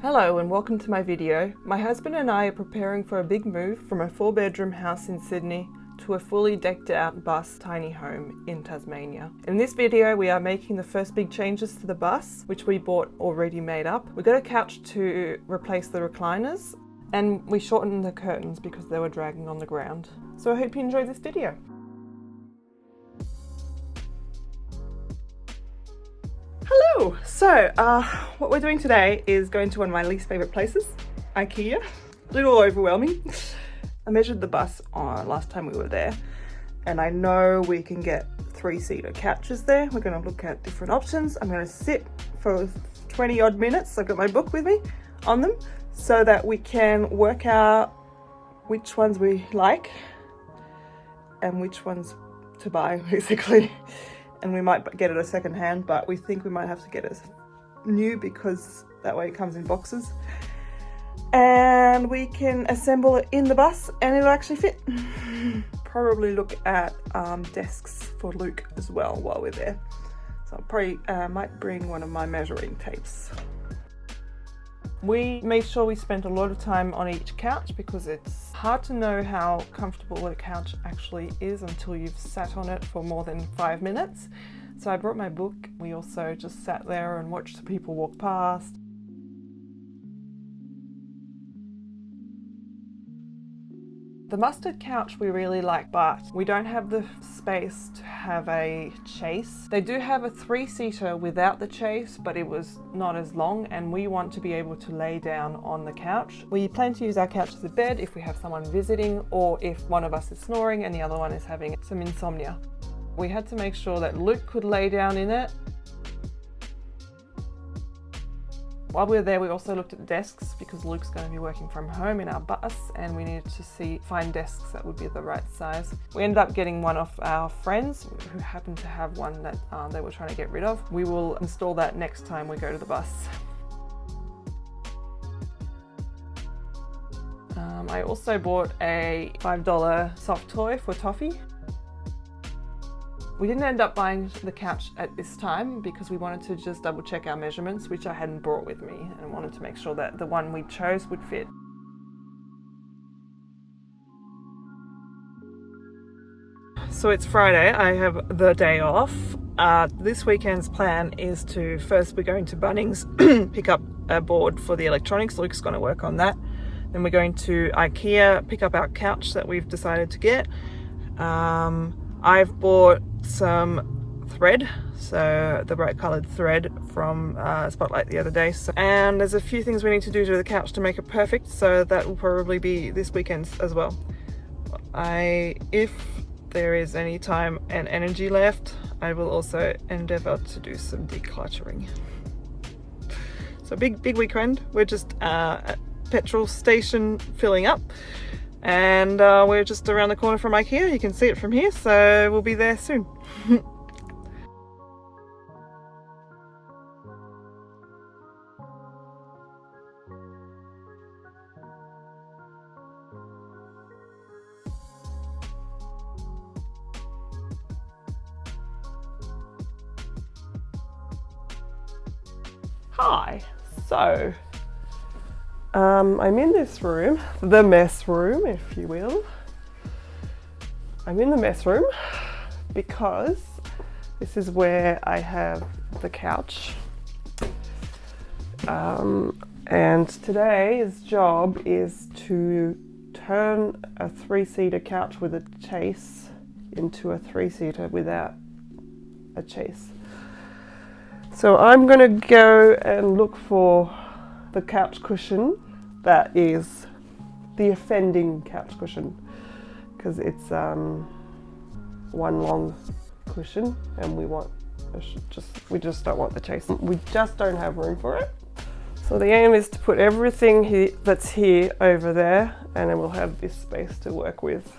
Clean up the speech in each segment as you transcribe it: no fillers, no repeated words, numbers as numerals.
Hello and welcome to my video. My husband and I are preparing for a big move from a 4-bedroom house in Sydney to a fully decked out bus tiny home in Tasmania. In this video we are making the first big changes to the bus, which we bought already made up. We got a couch to replace the recliners and we shortened the curtains because they were dragging on the ground. So I hope you enjoy this video. Hello! So what we're doing today is going to one of my least favourite places, IKEA. A little overwhelming. I measured the bus last time we were there and I know we can get 3-seater couches there. We're going to look at different options. I'm going to sit for 20 odd minutes. I've got my book with me on them so that we can work out which ones we like and which ones to buy basically. And we might get it a second hand, but we think we might have to get it new because that way it comes in boxes. And we can assemble it in the bus and it'll actually fit. Probably look at desks for Luke as well while we're there. So I probably might bring one of my measuring tapes. We made sure we spent a lot of time on each couch because it's hard to know how comfortable a couch actually is until you've sat on it for more than 5 minutes. So I brought my book. We also just sat there and watched the people walk past. The mustard couch we really like, but we don't have the space to have a chase. They do have a 3-seater without the chase, but it was not as long and we want to be able to lay down on the couch. We plan to use our couch as a bed if we have someone visiting or if one of us is snoring and the other one is having some insomnia. We had to make sure that Luke could lay down in it. While we were there, we also looked at desks because Luke's going to be working from home in our bus and we needed to find desks that would be the right size. We ended up getting one off our friends who happened to have one that they were trying to get rid of. We will install that next time we go to the bus. I also bought a $5 soft toy for Toffee. We didn't end up buying the couch at this time because we wanted to just double check our measurements, which I hadn't brought with me, and wanted to make sure that the one we chose would fit. So it's Friday, I have the day off. This weekend's plan is to, first we're going to Bunnings, pick up a board for the electronics. Luke's going to work on that. Then we're going to IKEA, pick up our couch that we've decided to get. I've bought some thread, so the bright coloured thread from Spotlight the other day. And there's a few things we need to do to the couch to make it perfect, so that will probably be this weekend as well. If there is any time and energy left, I will also endeavour to do some decluttering. So big weekend. We're just at petrol station filling up. And we're just around the corner from IKEA. You can see it from here, so we'll be there soon. Hi, so I'm in this room, the mess room, if you will. I'm in the mess room because this is where I have the couch. And today's job is to turn a 3-seater couch with a chase into a 3-seater without a chase. So I'm gonna go and look for the couch cushion that is the offending couch cushion, because it's one long cushion and we just don't want the chase. We just don't have room for it. So the aim is to put everything that's here over there, and then we'll have this space to work with.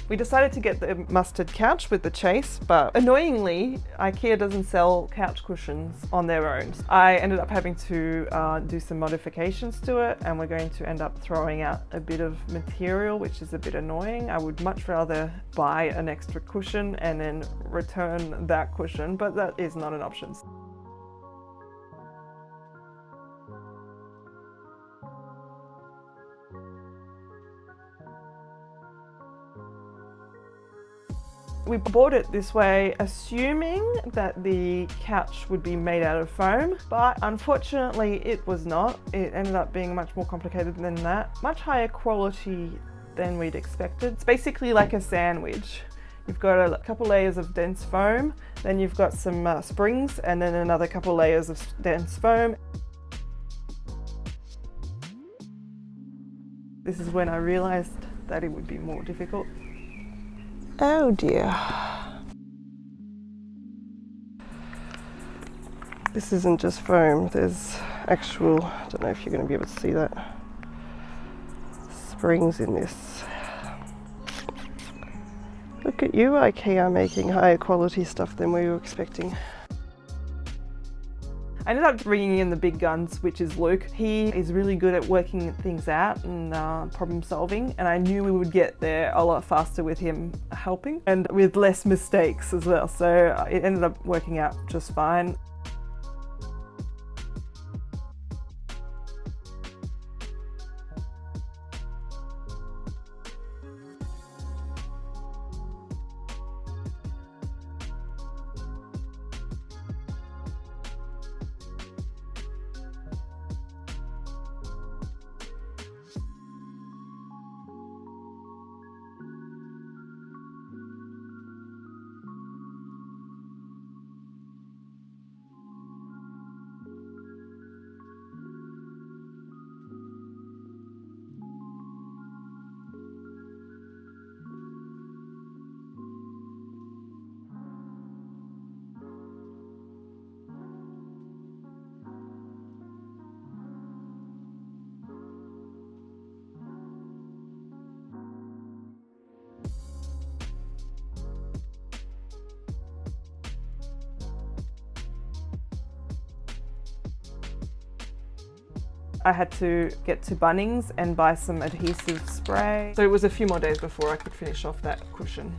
We decided to get the mustard couch with the chase, but annoyingly, IKEA doesn't sell couch cushions on their own. I ended up having to do some modifications to it, and we're going to end up throwing out a bit of material, which is a bit annoying. I would much rather buy an extra cushion and then return that cushion, but that is not an option. We bought it this way assuming that the couch would be made out of foam, but unfortunately it was not. It ended up being much more complicated than that. Much higher quality than we'd expected. It's basically like a sandwich. You've got a couple layers of dense foam, then you've got some springs, and then another couple layers of dense foam. This is when I realized that it would be more difficult. Oh dear. This isn't just foam, there's actual, I don't know if you're going to be able to see that, springs in this. Look at you, IKEA, making higher quality stuff than we were expecting. I ended up bringing in the big guns, which is Luke. He is really good at working things out and problem solving, and I knew we would get there a lot faster with him helping and with less mistakes as well, so it ended up working out just fine. I had to get to Bunnings and buy some adhesive spray. So it was a few more days before I could finish off that cushion.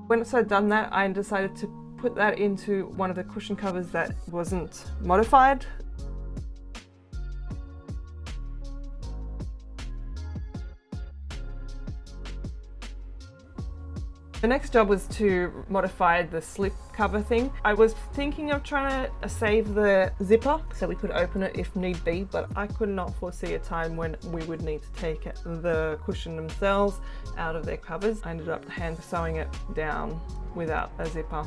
Once I'd done that, I decided to put that into one of the cushion covers that wasn't modified. The next job was to modify the slip cover thing. I was thinking of trying to save the zipper so we could open it if need be, but I could not foresee a time when we would need to take the cushion themselves out of their covers. I ended up hand sewing it down without a zipper.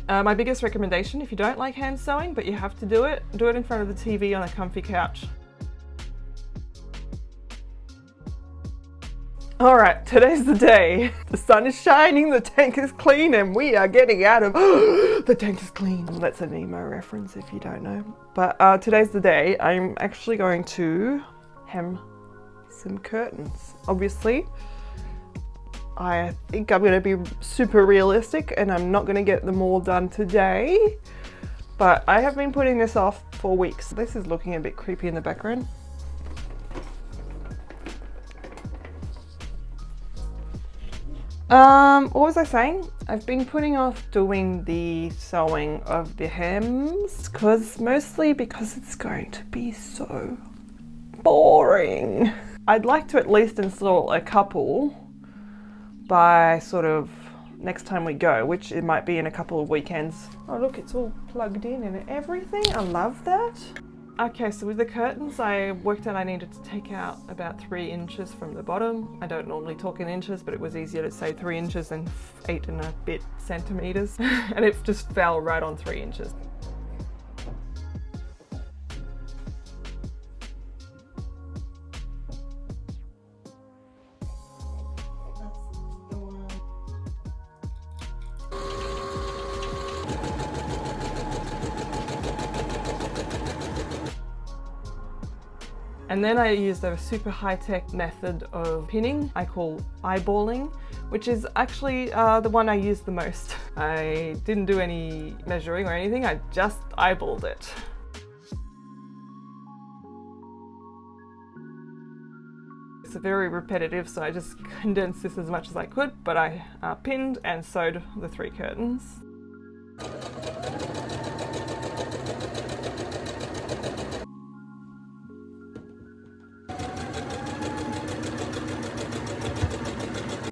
My biggest recommendation, if you don't like hand sewing but you have to do it in front of the TV on a comfy couch. Alright, today's the day. The sun is shining, the tank is clean, and we are getting out of the tank is clean. That's a Nemo reference if you don't know. But today's the day. I'm actually going to hem some curtains. Obviously, I think I'm going to be super realistic and I'm not going to get them all done today. But I have been putting this off for weeks. This is looking a bit creepy in the background. What was I saying? I've been putting off doing the sewing of the hems mostly because it's going to be so boring. I'd like to at least install a couple by sort of next time we go, which it might be in a couple of weekends. Oh look, it's all plugged in and everything. I love that. Okay, so with the curtains, I worked out I needed to take out about 3 inches from the bottom. I don't normally talk in inches, but it was easier to say 3 inches than 8 and a bit centimeters. And it just fell right on 3 inches. And then I used a super high-tech method of pinning I call eyeballing, which is actually the one I used the most. I didn't do any measuring or anything, I just eyeballed it. It's very repetitive, so I just condensed this as much as I could, but I pinned and sewed the 3 curtains.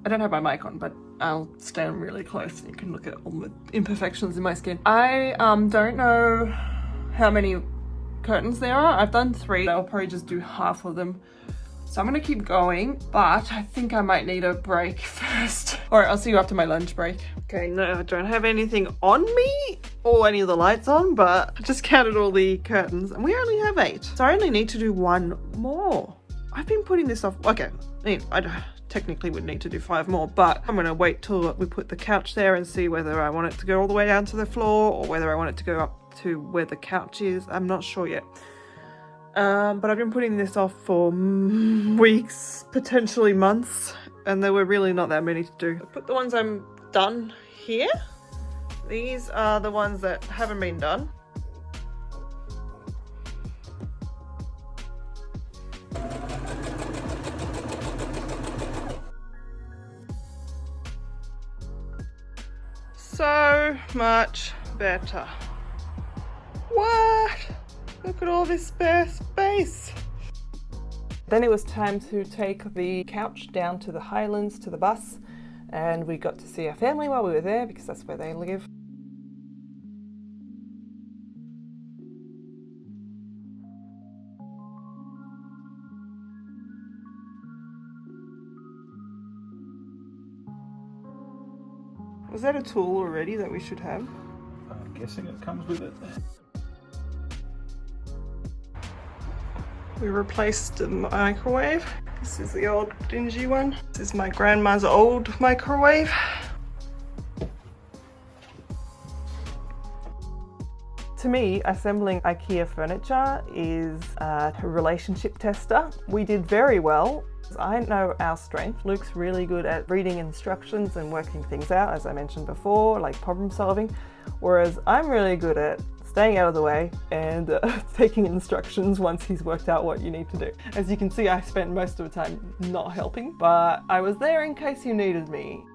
I don't have my mic on, but I'll stand really close and you can look at all the imperfections in my skin. I don't know how many curtains there are. I've done 3. I'll probably just do half of them. So I'm gonna keep going, but I think I might need a break first. All right, I'll see you after my lunch break. Okay, no, I don't have anything on me or any of the lights on, but I just counted all the curtains and we only have 8. So I only need to do 1 more. I've been putting this off. Okay, I mean, technically would need to do 5 more, but I'm gonna wait till we put the couch there and see whether I want it to go all the way down to the floor or whether I want it to go up to where the couch is. I'm not sure yet. But I've been putting this off for weeks, potentially months, and there were really not that many to do. I put the ones I'm done here. These are the ones that haven't been done. So much better. What? Look at all this spare space. Then it was time to take the couch down to the Highlands to the bus, and we got to see our family while we were there because that's where they live. Was that a tool already that we should have? I'm guessing it comes with it. We replaced the microwave. This is the old dingy one. This is my grandma's old microwave. To me, assembling IKEA furniture is a relationship tester. We did very well. I know our strength. Luke's really good at reading instructions and working things out, as I mentioned before, like problem solving, whereas I'm really good at staying out of the way and taking instructions once he's worked out what you need to do. As you can see, I spent most of the time not helping, but I was there in case you needed me.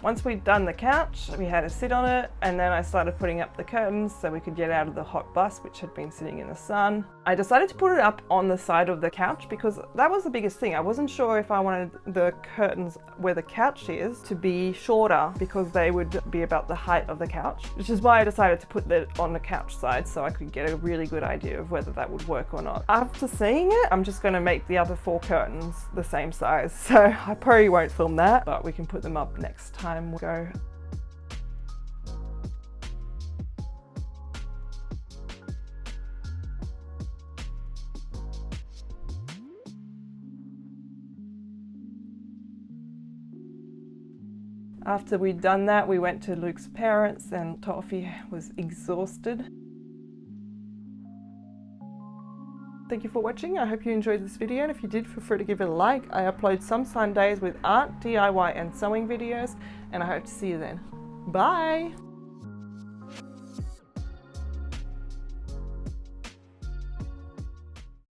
Once we'd done the couch, we had to sit on it, and then I started putting up the curtains so we could get out of the hot bus, which had been sitting in the sun. I decided to put it up on the side of the couch because that was the biggest thing. I wasn't sure if I wanted the curtains where the couch is to be shorter because they would be about the height of the couch, which is why I decided to put that on the couch side so I could get a really good idea of whether that would work or not. After seeing it, I'm just going to make the other 4 curtains the same size, so I probably won't film that, but we can put them up next time we go. After we'd done that, we went to Luke's parents and Toffee was exhausted. Thank you for watching. I hope you enjoyed this video, and if you did, feel free to give it a like. I upload some Sundays with art, DIY and sewing videos, and I hope to see you then. Bye!